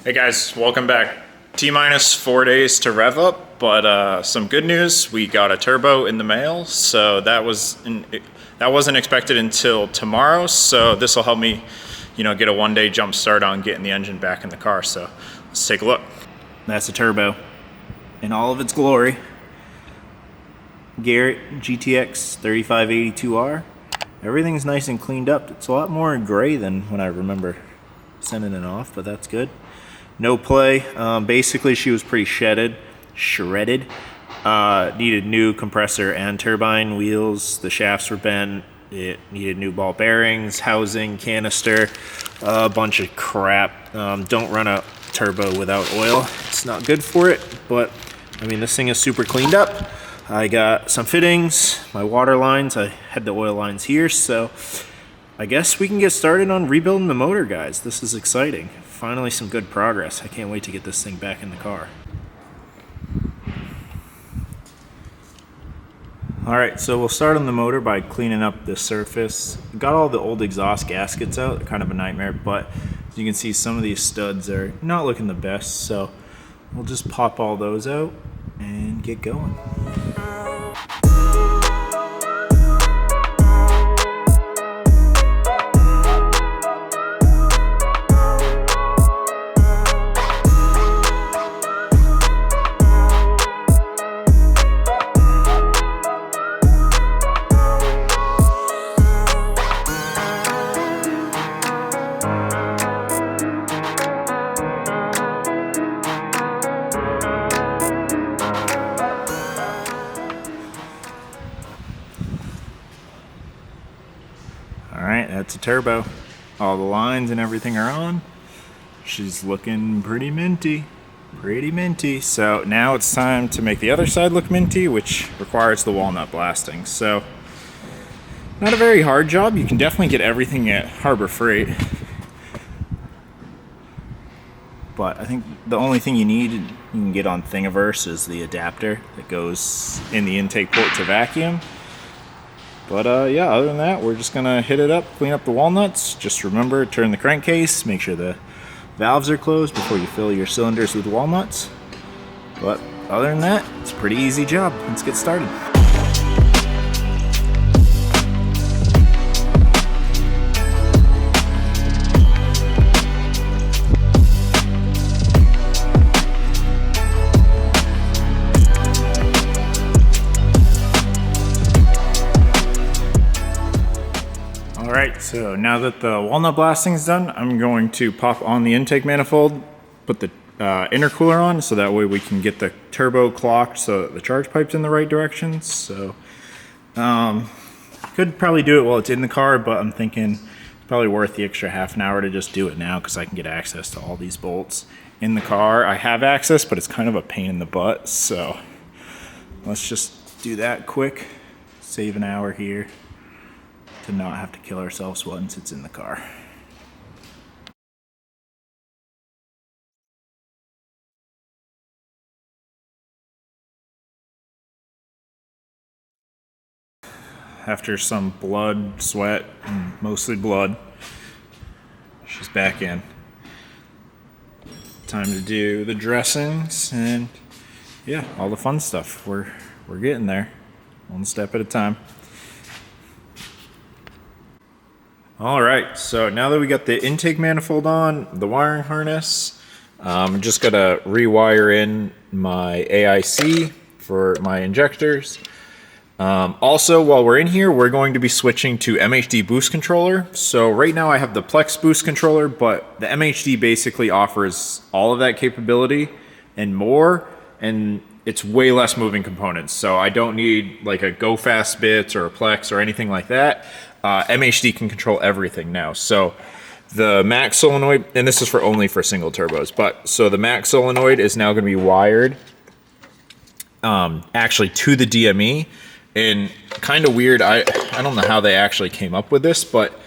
Hey guys, welcome back. T-minus 4 days to rev up, but some good news. We got a turbo in the mail, so that wasn't expected until tomorrow. So this will help me, get a 1 day jump start on getting the engine back in the car. So let's take a look. That's a turbo in all of its glory. Garrett GTX 3582R. Everything's nice and cleaned up. It's a lot more gray than when I remember sending it off, but that's good. No play. Basically, she was pretty shredded. Needed new compressor and turbine wheels. The shafts were bent. It needed new ball bearings, housing, canister, a bunch of crap. Don't run a turbo without oil. It's not good for it, but I mean, this thing is super cleaned up. I got some fittings, my water lines. I had the oil lines here, so I guess we can get started on rebuilding the motor, guys. This is exciting. Finally some good progress. I can't wait to get this thing back in the car. Alright, so we'll start on the motor by cleaning up the surface. Got all the old exhaust gaskets out. They're kind of a nightmare, but as you can see, some of these studs are not looking the best, so we'll just pop all those out and get going. Alright, that's a turbo. All the lines and everything are on. She's looking pretty minty. Pretty minty. So now it's time to make the other side look minty, which requires the walnut blasting. So, not a very hard job. You can definitely get everything at Harbor Freight. But I think the only thing you need, you can get on Thingiverse, is the adapter that goes in the intake port to vacuum. But yeah, other than that, we're just gonna hit it up, clean up the walnuts. Just remember, turn the crankcase, make sure the valves are closed before you fill your cylinders with walnuts. But other than that, it's a pretty easy job. Let's get started. Alright, so now that the walnut blasting is done, I'm going to pop on the intake manifold, put the intercooler on, so that way we can get the turbo clocked so that the charge pipe's in the right direction. So, could probably do it while it's in the car, but I'm thinking it's probably worth the extra half an hour to just do it now, because I can get access to all these bolts in the car. I have access, but it's kind of a pain in the butt, so let's just do that quick, save an hour here, to not have to kill ourselves once it's in the car. After some blood, sweat, and mostly blood, she's back in. Time to do the dressings and yeah, all the fun stuff. We're getting there, one step at a time. All right, so now that we got the intake manifold on, the wiring harness, I'm just gonna rewire in my AIC for my injectors. Also, while we're in here, we're going to be switching to MHD boost controller. So right now I have the Plex boost controller, but the MHD basically offers all of that capability and more, and it's way less moving components. So I don't need like a Go Fast bit or a Plex or anything like that. MHD can control everything now. So the max solenoid, and this is only for single turbos, but so the max solenoid is now going to be wired actually to the DME. And kind of weird, I don't know how they actually came up with this, but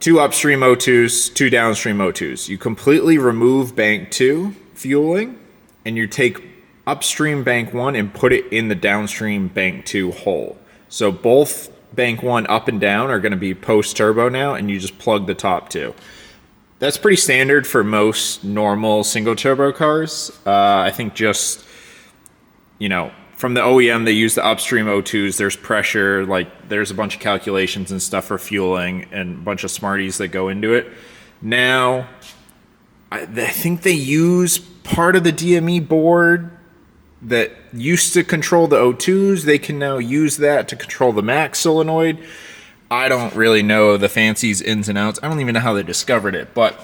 2 upstream O2s, 2 downstream O2s. You completely remove bank 2 fueling, and you take upstream bank 1 and put it in the downstream bank 2 hole. So both bank 1 up and down are going to be post turbo now, and you just plug the top 2. That's pretty standard for most normal single turbo cars. I think just, from the OEM, they use the upstream O2s. There's pressure, like there's a bunch of calculations and stuff for fueling and a bunch of smarties that go into it. Now, I think they use part of the DME board that used to control the O2s. They can now use that to control the max solenoid. I don't really know the fancies ins and outs. I don't even know how they discovered it, but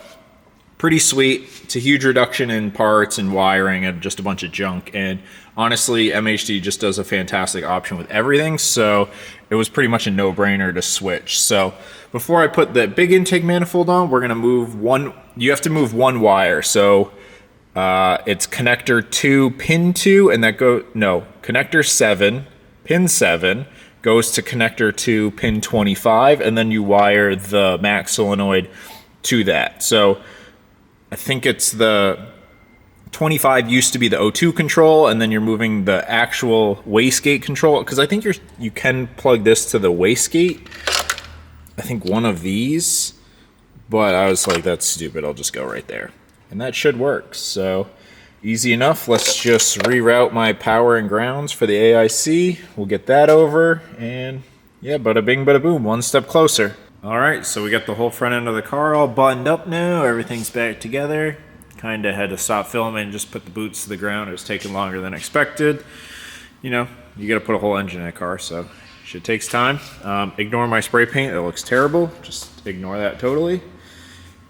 pretty sweet. It's a huge reduction in parts and wiring and just a bunch of junk. And honestly, MHD just does a fantastic option with everything. So it was pretty much a no-brainer to switch. So before I put the big intake manifold on, we're going to move one. You have to move one wire. So it's connector 2, pin 2, and that connector 7, pin 7. Goes to connector 2, pin 25, and then you wire the max solenoid to that. So I think it's the 25 used to be the O2 control, and then you're moving the actual wastegate control, because I think you can plug this to the wastegate. I think one of these, but I was like, that's stupid. I'll just go right there, and that should work. So easy enough. Let's just reroute my power and grounds for the AIC. We'll get that over, and yeah, bada bing, bada boom, one step closer. All right, so we got the whole front end of the car all buttoned up now. Everything's back together. Kind of had to stop filming and just put the boots to the ground. It was taking longer than expected. You got to put a whole engine in a car, so shit takes time. Ignore my spray paint. It looks terrible. Just ignore that totally.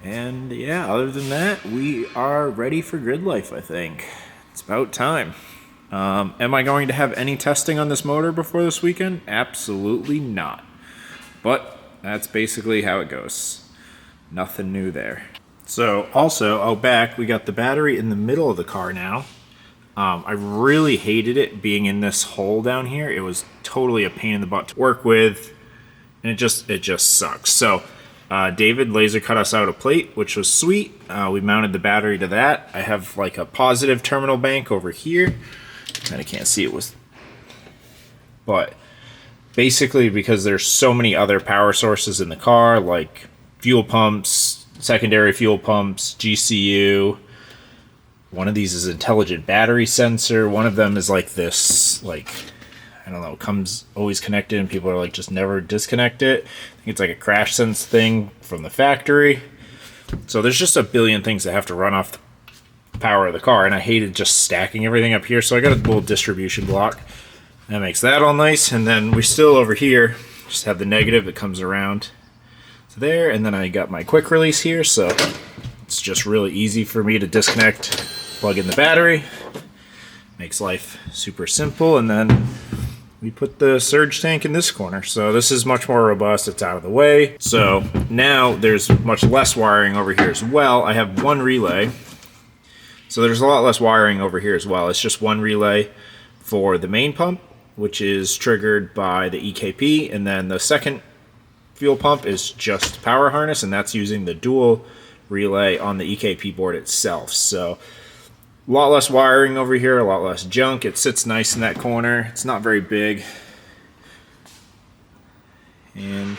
And yeah, other than that, we are ready for Gridlife, I think. It's about time. Am I going to have any testing on this motor before this weekend? Absolutely not. But that's basically how it goes. Nothing new there. So also, back, we got the battery in the middle of the car now. I really hated it being in this hole down here. It was totally a pain in the butt to work with, and it just sucks. So David laser cut us out a plate, which was sweet. We mounted the battery to that. I have like a positive terminal bank over here. Kind of can't see it but basically because there's so many other power sources in the car, like fuel pumps, secondary fuel pumps, GCU. One of these is intelligent battery sensor. One of them is like this, I don't know, comes always connected, and people are like, just never disconnect it. I think it's like a crash sense thing from the factory. So there's just a billion things that have to run off the power of the car, and I hated just stacking everything up here. So I got a little distribution block that makes that all nice. And then we still over here just have the negative that comes around to there, and then I got my quick release here, so it's just really easy for me to disconnect, plug in the battery. Makes life super simple. And then we put the surge tank in this corner. So this is much more robust. It's out of the way. So now there's much less wiring over here as well. I have one relay. So there's a lot less wiring over here as well. It's just one relay for the main pump, which is triggered by the EKP. And then the second fuel pump is just power harness, and that's using the dual relay on the EKP board itself. So a lot less wiring over here, a lot less junk. It sits nice in that corner. It's not very big. And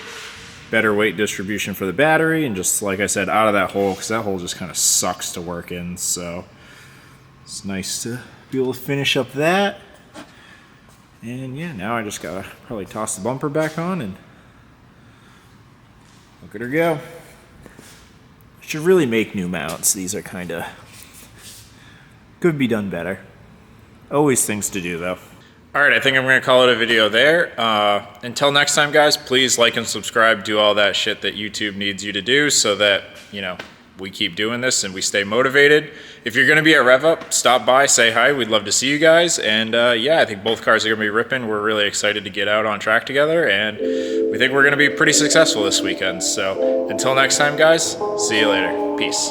better weight distribution for the battery, and just like I said, out of that hole, because that hole just kind of sucks to work in. So it's nice to be able to finish up that. And yeah, now I just gotta probably toss the bumper back on and look at her go. Should really make new mounts. These are kind of, could be done better. Always things to do though. All right, I think I'm going to call it a video there. Until next time, guys, please like and subscribe, do all that shit that YouTube needs you to do so that, we keep doing this and we stay motivated. If you're going to be at Revup, stop by, say hi. We'd love to see you guys. And yeah, I think both cars are going to be ripping. We're really excited to get out on track together, and we think we're going to be pretty successful this weekend. So until next time, guys, see you later. Peace.